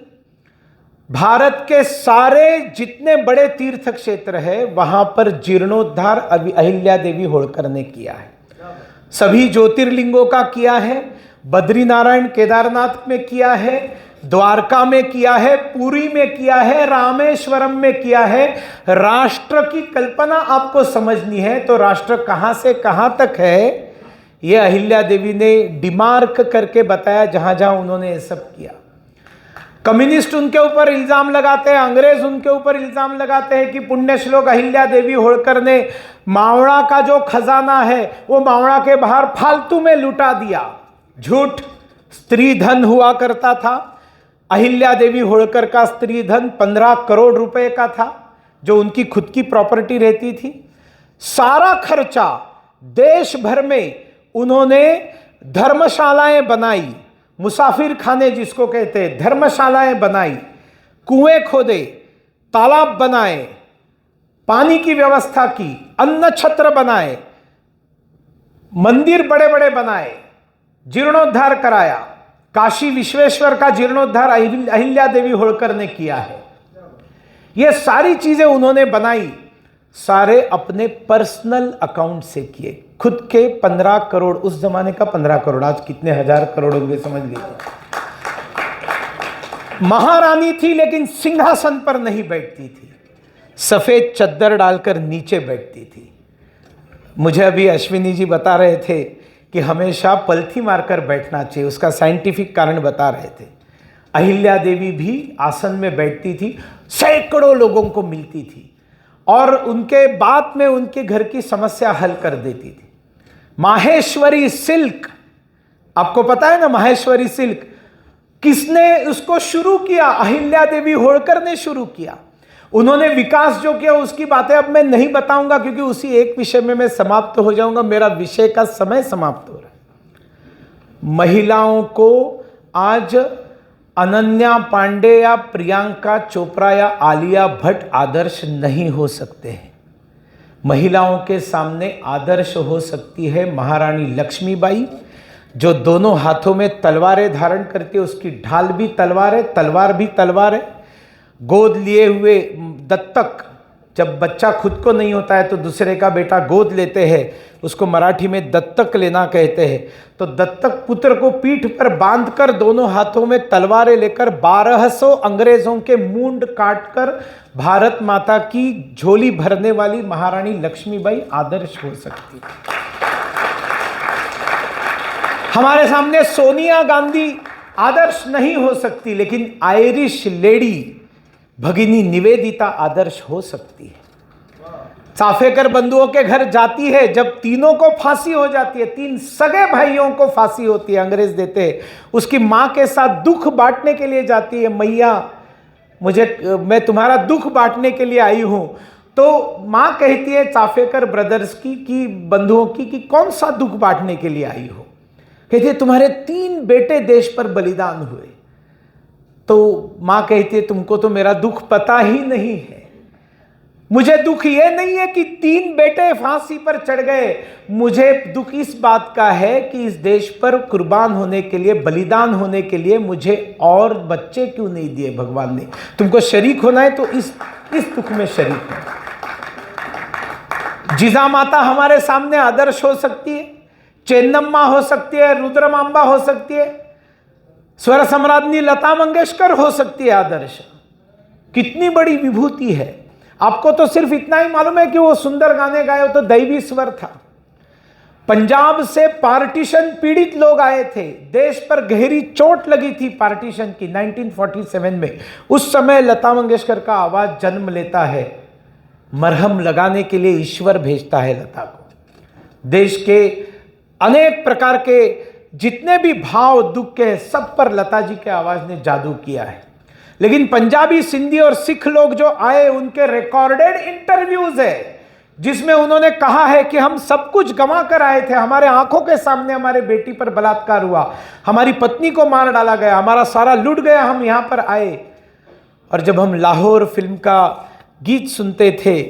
भारत के सारे जितने बड़े तीर्थ क्षेत्र है वहां पर जीर्णोद्धार अहिल्या देवी होलकर ने किया है। सभी ज्योतिर्लिंगों का किया है, बद्रीनारायण केदारनाथ में किया है, द्वारका में किया है, पुरी में किया है, रामेश्वरम में किया है। राष्ट्र की कल्पना आपको समझनी है तो राष्ट्र कहां से कहां तक है ये अहिल्या देवी ने डिमार्क करके बताया, जहां जहां उन्होंने ये सब किया। कम्युनिस्ट उनके ऊपर इल्जाम लगाते हैं, अंग्रेज उनके ऊपर इल्जाम लगाते हैं कि पुण्य श्लोक अहिल्या देवी होलकर ने मावड़ा का जो खजाना है वो मावड़ा के बाहर फालतू में लुटा दिया। झूठ। स्त्री धन हुआ करता था। अहिल्या देवी होलकर का स्त्री धन 15 करोड़ रुपए का था, जो उनकी खुद की प्रॉपर्टी रहती थी। सारा खर्चा देश भर में उन्होंने धर्मशालाएं बनाई, मुसाफिर खाने जिसको कहते हैं, धर्मशालाएं बनाई, कुएं खोदे, तालाब बनाए, पानी की व्यवस्था की, अन्न छत्र बनाए, मंदिर बड़े बड़े बनाए, जीर्णोद्धार कराया। काशी विश्वेश्वर का जीर्णोद्धार अहिल्या देवी होलकर ने किया है। ये सारी चीजें उन्होंने बनाई, सारे अपने पर्सनल अकाउंट से किए। खुद के 15 करोड़, उस जमाने का 15 करोड़, आज कितने हजार करोड़ होंगे समझ लीजिए। महारानी थी लेकिन सिंहासन पर नहीं बैठती थी, सफेद चद्दर डालकर नीचे बैठती थी। मुझे अभी अश्विनी जी बता रहे थे कि हमेशा पलथी मारकर बैठना चाहिए, उसका साइंटिफिक कारण बता रहे थे। अहिल्या देवी भी आसन में बैठती थी, सैकड़ों लोगों को मिलती थी और उनके बाद में उनके घर की समस्या हल कर देती थी। माहेश्वरी सिल्क, आपको पता है ना माहेश्वरी सिल्क, किसने उसको शुरू किया? अहिल्या देवी होळकर ने शुरू किया। उन्होंने विकास जो किया उसकी बातें अब मैं नहीं बताऊंगा, क्योंकि उसी एक विषय में मैं समाप्त हो जाऊंगा, मेरा विषय का समय समाप्त हो रहा है। महिलाओं को आज अनन्या पांडे या प्रियंका चोपड़ा या आलिया भट्ट आदर्श नहीं हो सकते हैं। महिलाओं के सामने आदर्श हो सकती है महारानी लक्ष्मीबाई, जो दोनों हाथों में तलवारें धारण करती है, उसकी ढाल भी तलवार है, तलवार भी तलवार है। गोद लिए हुए दत्तक, जब बच्चा खुद को नहीं होता है तो दूसरे का बेटा गोद लेते हैं, उसको मराठी में दत्तक लेना कहते हैं। तो दत्तक पुत्र को पीठ पर बांधकर दोनों हाथों में तलवारें लेकर 1200 अंग्रेजों के मूंड काटकर भारत माता की झोली भरने वाली महारानी लक्ष्मीबाई आदर्श हो सकती है। हमारे सामने सोनिया गांधी आदर्श नहीं हो सकती, लेकिन आयरिश लेडी भगिनी निवेदिता आदर्श हो सकती है। चाफेकर बंधुओं के घर जाती है, जब तीनों को फांसी हो जाती है, 3 सगे भाइयों को फांसी होती है, अंग्रेज देते हैं, उसकी मां के साथ दुख बांटने के लिए जाती है। मैया मैं तुम्हारा दुख बांटने के लिए आई हूं। तो मां कहती है चाफेकर ब्रदर्स की कि बंधुओं की कि कौन सा दुख बांटने के लिए आई हो? कहती है तुम्हारे 3 बेटे देश पर बलिदान हुए। तो मां कहती है तुमको तो मेरा दुख पता ही नहीं है। मुझे दुख ये नहीं है कि 3 बेटे फांसी पर चढ़ गए, मुझे दुख इस बात का है कि इस देश पर कुर्बान होने के लिए, बलिदान होने के लिए मुझे और बच्चे क्यों नहीं दिए भगवान ने। तुमको शरीक होना है तो इस दुख में शरीक होना। जिजा माता हमारे सामने आदर्श हो सकती है, चेन्नम्मा हो सकती है, रुद्रमांबा हो सकती है, स्वर सम्राज्ञी लता मंगेशकर हो सकती है आदर्श। कितनी बड़ी विभूति है। आपको तो सिर्फ इतना ही मालूम है कि वो सुंदर गाने गाए, तो दैवी स्वर था। पंजाब से पार्टीशन पीड़ित लोग आए थे, देश पर गहरी चोट लगी थी पार्टीशन की 1947 में। उस समय लता मंगेशकर का आवाज जन्म लेता है, मरहम लगाने के लिए ईश्वर भेजता है लता को। देश के अनेक प्रकार के जितने भी भाव दुख के, सब पर लता जी के आवाज ने जादू किया है। लेकिन पंजाबी, सिंधी और सिख लोग जो आए, उनके रिकॉर्डेड इंटरव्यूज है जिसमें उन्होंने कहा है कि हम सब कुछ गंवा कर आए थे, हमारे आंखों के सामने हमारे बेटी पर बलात्कार हुआ, हमारी पत्नी को मार डाला गया, हमारा सारा लूट गया, हम यहां पर आए। और जब हम लाहौर फिल्म का गीत सुनते थे,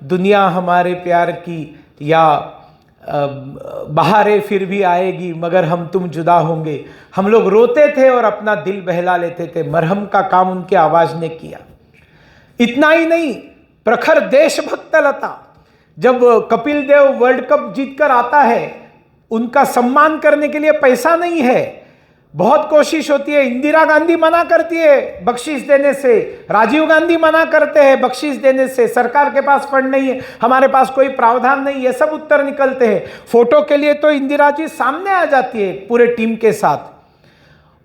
दुनिया हमारे प्यार की, या बहारें फिर भी आएगी मगर हम तुम जुदा होंगे, हम लोग रोते थे और अपना दिल बहला लेते थे। मरहम का काम उनकी आवाज ने किया। इतना ही नहीं, प्रखर देशभक्त लता, जब कपिल देव वर्ल्ड कप जीतकर आता है, उनका सम्मान करने के लिए पैसा नहीं है, बहुत कोशिश होती है। इंदिरा गांधी मना करती है बख्शीश देने से, राजीव गांधी मना करते हैं बख्शीश देने से, सरकार के पास फंड नहीं है, हमारे पास कोई प्रावधान नहीं, ये सब उत्तर निकलते हैं। फोटो के लिए तो इंदिरा जी सामने आ जाती है पूरे टीम के साथ।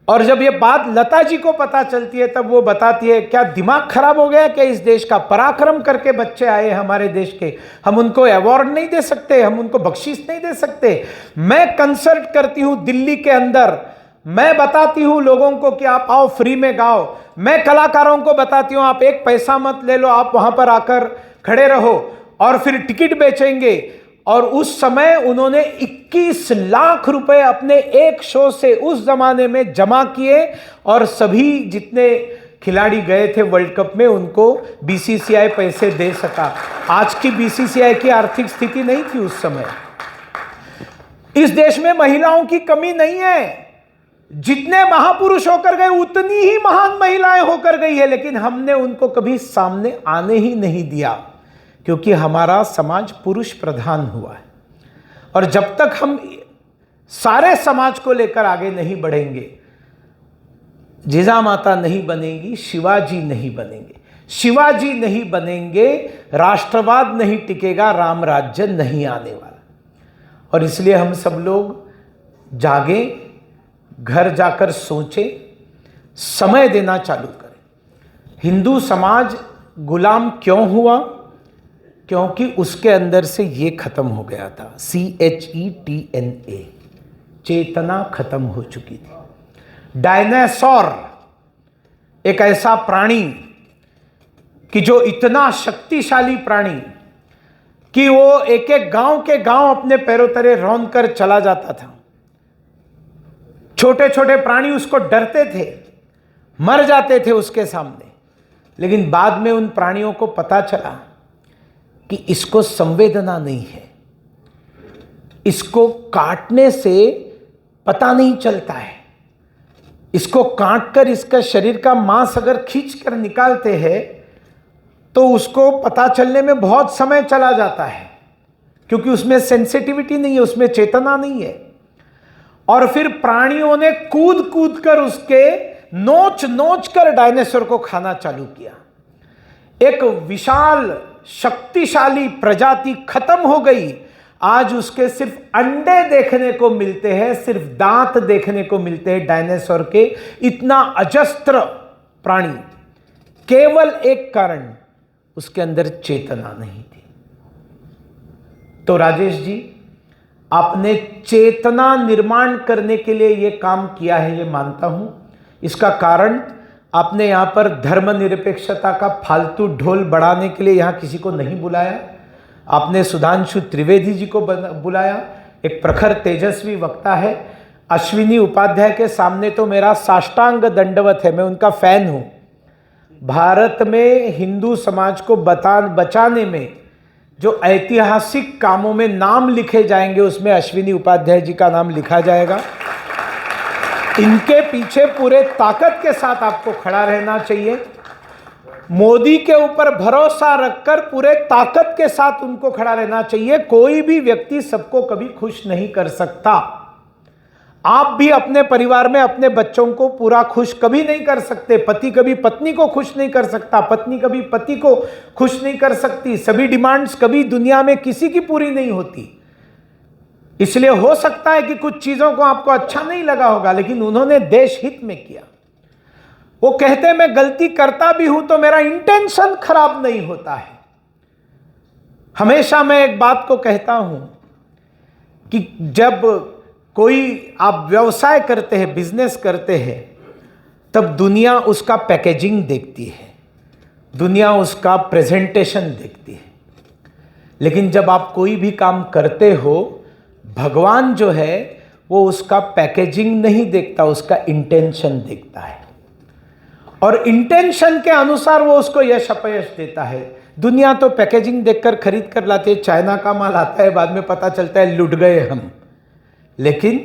और जब ये बात लता जी को पता चलती है, तब वो बताती है क्या दिमाग खराब हो गया क्या इस देश का? पराक्रम करके बच्चे आए हमारे देश के, हम उनको अवार्ड नहीं दे सकते, हम उनको बख्शीश नहीं दे सकते। मैं कंसर्ट करती हूं दिल्ली के अंदर, मैं बताती हूं लोगों को कि आप आओ फ्री में गाओ, मैं कलाकारों को बताती हूं आप एक पैसा मत ले लो, आप वहां पर आकर खड़े रहो और फिर टिकट बेचेंगे। और उस समय उन्होंने 21 लाख रुपए अपने एक शो से उस जमाने में जमा किए और सभी जितने खिलाड़ी गए थे वर्ल्ड कप में उनको बीसीसीआई पैसे दे सका। आज की बीसीसीआई की आर्थिक स्थिति नहीं थी उस समय। इस देश में महिलाओं की कमी नहीं है, जितने महापुरुष होकर गए उतनी ही महान महिलाएं होकर गई है, लेकिन हमने उनको कभी सामने आने ही नहीं दिया, क्योंकि हमारा समाज पुरुष प्रधान हुआ है। और जब तक हम सारे समाज को लेकर आगे नहीं बढ़ेंगे, जिजा माता नहीं बनेगी, शिवाजी नहीं बनेंगे, शिवाजी नहीं बनेंगे, राष्ट्रवाद नहीं टिकेगा, राम राज्य नहीं आने वाला। और इसलिए हम सब लोग जागे, घर जाकर सोचें, समय देना चालू करें। हिंदू समाज गुलाम क्यों हुआ? क्योंकि उसके अंदर से ये खत्म हो गया था, CHETNA, चेतना खत्म हो चुकी थी। डायनासोर एक ऐसा प्राणी कि जो इतना शक्तिशाली प्राणी कि वो एक एक गांव के गांव अपने पैरों तले रौंद कर चला जाता था। छोटे छोटे प्राणी उसको डरते थे, मर जाते थे उसके सामने। लेकिन बाद में उन प्राणियों को पता चला कि इसको संवेदना नहीं है, इसको काटने से पता नहीं चलता है। इसको काटकर इसका शरीर का मांस अगर खींच कर निकालते हैं तो उसको पता चलने में बहुत समय चला जाता है, क्योंकि उसमें सेंसिटिविटी नहीं है, उसमें चेतना नहीं है। और फिर प्राणियों ने कूद कूद कर उसके नोच नोच कर डायनासोर को खाना चालू किया। एक विशाल शक्तिशाली प्रजाति खत्म हो गई। आज उसके सिर्फ अंडे देखने को मिलते हैं, सिर्फ दांत देखने को मिलते हैं डायनासोर के। इतना अजस्त्र प्राणी, केवल एक कारण, उसके अंदर चेतना नहीं थी। तो राजेश जी, आपने चेतना निर्माण करने के लिए यह काम किया है, ये मानता हूं। इसका कारण आपने यहां पर धर्मनिरपेक्षता का फालतू ढोल बढ़ाने के लिए यहां किसी को नहीं बुलाया। आपने सुधांशु त्रिवेदी जी को बुलाया, एक प्रखर तेजस्वी वक्ता है। अश्विनी उपाध्याय के सामने तो मेरा साष्टांग दंडवत है, मैं उनका फैन हूं। भारत में हिंदू समाज को बचाने में जो ऐतिहासिक कामों में नाम लिखे जाएंगे उसमें अश्विनी उपाध्याय जी का नाम लिखा जाएगा। इनके पीछे पूरे ताकत के साथ आपको खड़ा रहना चाहिए। मोदी के ऊपर भरोसा रखकर पूरे ताकत के साथ उनको खड़ा रहना चाहिए। कोई भी व्यक्ति सबको कभी खुश नहीं कर सकता। आप भी अपने परिवार में अपने बच्चों को पूरा खुश कभी नहीं कर सकते। पति कभी पत्नी को खुश नहीं कर सकता, पत्नी कभी पति को खुश नहीं कर सकती। सभी डिमांड्स कभी दुनिया में किसी की पूरी नहीं होती। इसलिए हो सकता है कि कुछ चीजों को आपको अच्छा नहीं लगा होगा, लेकिन उन्होंने देश हित में किया। वो कहते हैं मैं गलती करता भी हूं तो मेरा इंटेंशन खराब नहीं होता है। हमेशा मैं एक बात को कहता हूं कि जब कोई आप व्यवसाय करते हैं, बिजनेस करते हैं, तब दुनिया उसका पैकेजिंग देखती है, दुनिया उसका प्रेजेंटेशन देखती है। लेकिन जब आप कोई भी काम करते हो, भगवान जो है वो उसका पैकेजिंग नहीं देखता, उसका इंटेंशन देखता है। और इंटेंशन के अनुसार वो उसको यश अपयश देता है। दुनिया तो पैकेजिंग देखकर खरीद कर लाते है, चाइना का माल आता है, बाद में पता चलता है लुट गए हम। लेकिन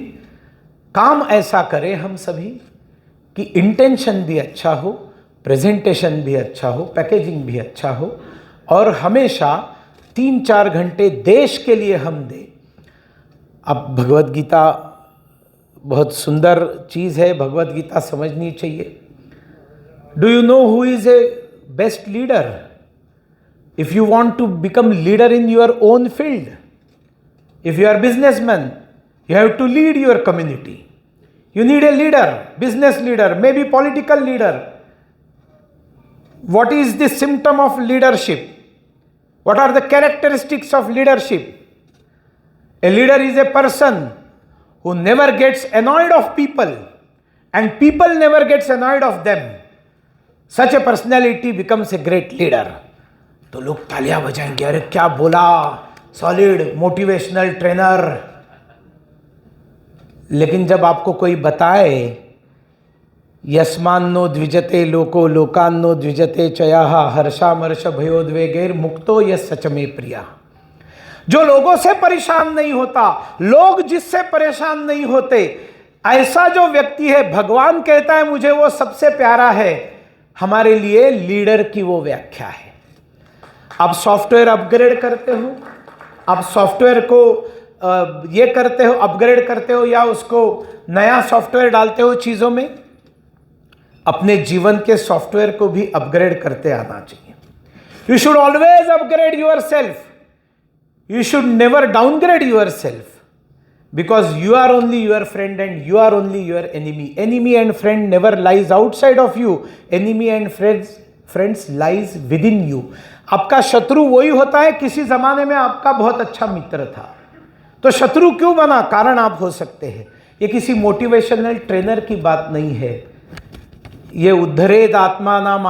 काम ऐसा करें हम सभी कि इंटेंशन भी अच्छा हो, प्रेजेंटेशन भी अच्छा हो, पैकेजिंग भी अच्छा हो, और हमेशा 3-4 घंटे देश के लिए हम दें। अब भगवत गीता बहुत सुंदर चीज़ है, भगवत गीता समझनी चाहिए। Do you know who is a best leader? If you want to become leader in your own field, if you are businessman, you have to lead your community. You need a leader, business leader, maybe political leader. What is the symptom of leadership? What are the characteristics of leadership? A leader is a person who never gets annoyed of people and people never gets annoyed of them. Such a personality becomes a great leader. तो लोग तालियां बजाएंगे, अरे क्या बोला, solid motivational trainer. लेकिन जब आपको कोई बताए यस्मान्नो द्विजते लोको लोकान्नो द्विजते चयाः हर्षामर्ष भयोद्वेगैर मुक्तो यस सच में प्रिया, जो लोगों से परेशान नहीं होता, लोग जिससे परेशान नहीं होते, ऐसा जो व्यक्ति है, भगवान कहता है मुझे वो सबसे प्यारा है। हमारे लिए लीडर की वो व्याख्या है। आप सॉफ्टवेयर अपग्रेड करते हो, आप सॉफ्टवेयर को ये करते हो, अपग्रेड करते हो, या उसको नया सॉफ्टवेयर डालते हो चीज़ों में, अपने जीवन के सॉफ्टवेयर को भी अपग्रेड करते आना चाहिए। You should always upgrade your self, you should never downgrade your self. because you are only your friend and you are only your enemy. Enemy and friend never lies outside of you. Enemy and friends lies within you. आपका शत्रु वही होता है किसी जमाने में आपका बहुत अच्छा मित्र था, तो शत्रु क्यों बना? कारण आप हो सकते हैं। ये किसी मोटिवेशनल ट्रेनर की बात नहीं है, ये उद्धरेद आत्मानम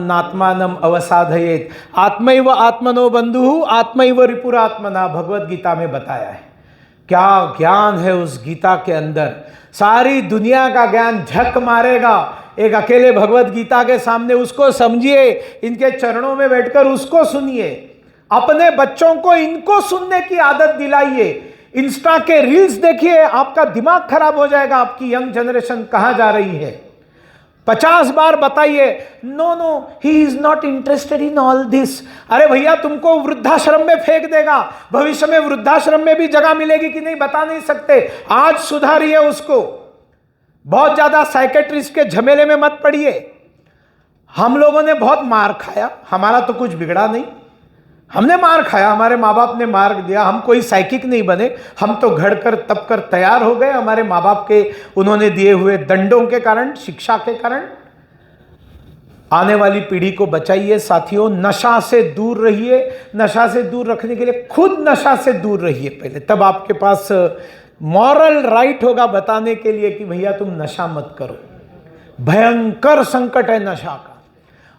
नात्मानम अवसाधयेत, आत्मैव आत्मनो बंधु आत्मैव रिपुरात्मना, भगवत गीता में बताया है। क्या ज्ञान है उस गीता के अंदर, सारी दुनिया का ज्ञान झक मारेगा एक अकेले भगवत गीता के सामने। उसको समझिए, इनके चरणों में बैठकर उसको सुनिए, अपने बच्चों को इनको सुनने की आदत दिलाइए। इंस्टा के रील्स देखिए, आपका दिमाग खराब हो जाएगा। आपकी यंग जनरेशन कहां जा रही है? 50 बार बताइए, no he is not interested in all this. अरे भैया, तुमको वृद्धाश्रम में फेंक देगा, भविष्य में वृद्धाश्रम में भी जगह मिलेगी कि नहीं बता नहीं सकते। आज सुधारिए उसको, बहुत ज्यादा साइकेट्रिस्ट के झमेले में मत पड़िए। हम लोगों ने बहुत मार खाया, हमारा तो कुछ बिगड़ा नहीं, हमने मार खाया, हमारे माँ बाप ने मार दिया, हम कोई साइकिक नहीं बने, हम तो घड़ कर तप कर तैयार हो गए हमारे माँ बाप के उन्होंने दिए हुए दंडों के कारण, शिक्षा के कारण। आने वाली पीढ़ी को बचाइए साथियों, नशा से दूर रहिए। नशा से दूर रखने के लिए खुद नशा से दूर रहिए पहले, तब आपके पास मॉरल राइट होगा बताने के लिए कि भैया तुम नशा मत करो। भयंकर संकट है नशा का,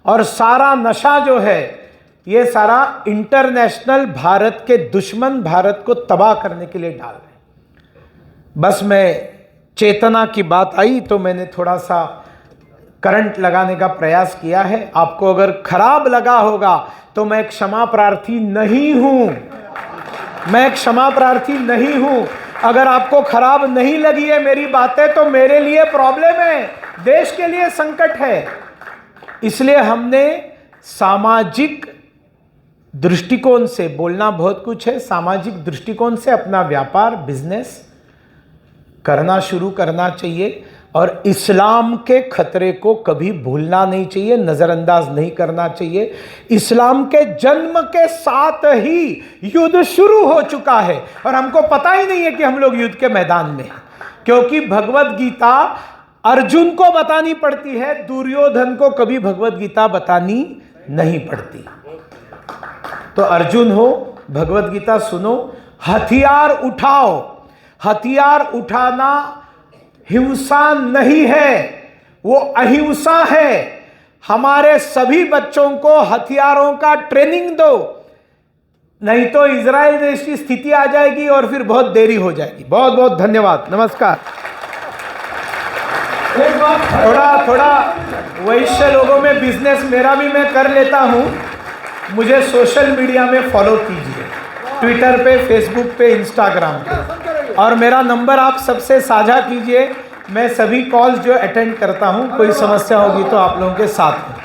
और सारा नशा जो है ये सारा इंटरनेशनल भारत के दुश्मन भारत को तबाह करने के लिए डाल रहे। बस मैं चेतना की बात आई तो मैंने थोड़ा सा करंट लगाने का प्रयास किया है। आपको अगर खराब लगा होगा तो मैं क्षमा प्रार्थी नहीं हूं, मैं क्षमा प्रार्थी नहीं हूं। अगर आपको खराब नहीं लगी है मेरी बातें तो मेरे लिए प्रॉब्लम है, देश के लिए संकट है। इसलिए हमने सामाजिक दृष्टिकोण से, बोलना बहुत कुछ है, सामाजिक दृष्टिकोण से अपना व्यापार बिजनेस करना शुरू करना चाहिए। और इस्लाम के खतरे को कभी भूलना नहीं चाहिए, नज़रअंदाज नहीं करना चाहिए। इस्लाम के जन्म के साथ ही युद्ध शुरू हो चुका है और हमको पता ही नहीं है कि हम लोग युद्ध के मैदान में हैं, क्योंकि भगवत गीता अर्जुन को बतानी पड़ती है, दुर्योधन को कभी भगवत गीता बतानी नहीं पड़ती। तो अर्जुन हो, भगवत गीता सुनो, हथियार उठाओ। हथियार उठाना हिंसा नहीं है, वो अहिंसा है। हमारे सभी बच्चों को हथियारों का ट्रेनिंग दो, नहीं तो इजराइल देश की स्थिति आ जाएगी और फिर बहुत देरी हो जाएगी। बहुत बहुत धन्यवाद, नमस्कार। थोड़ा वैश्य लोगों में बिजनेस मेरा भी मैं कर लेता हूं। मुझे सोशल मीडिया में फॉलो कीजिए, ट्विटर पे, फेसबुक पे, इंस्टाग्राम पे, और मेरा नंबर आप सबसे साझा कीजिए। मैं सभी कॉल्स जो अटेंड करता हूं, कोई समस्या होगी तो आप लोगों के साथ में।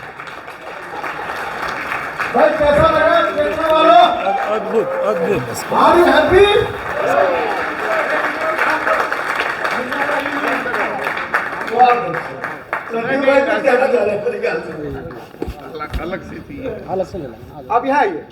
भाई कैसा लगा देखने वालों? अद्भुत अद्भुत। Are you happy? अलग से थी, अब यहाँ आइए।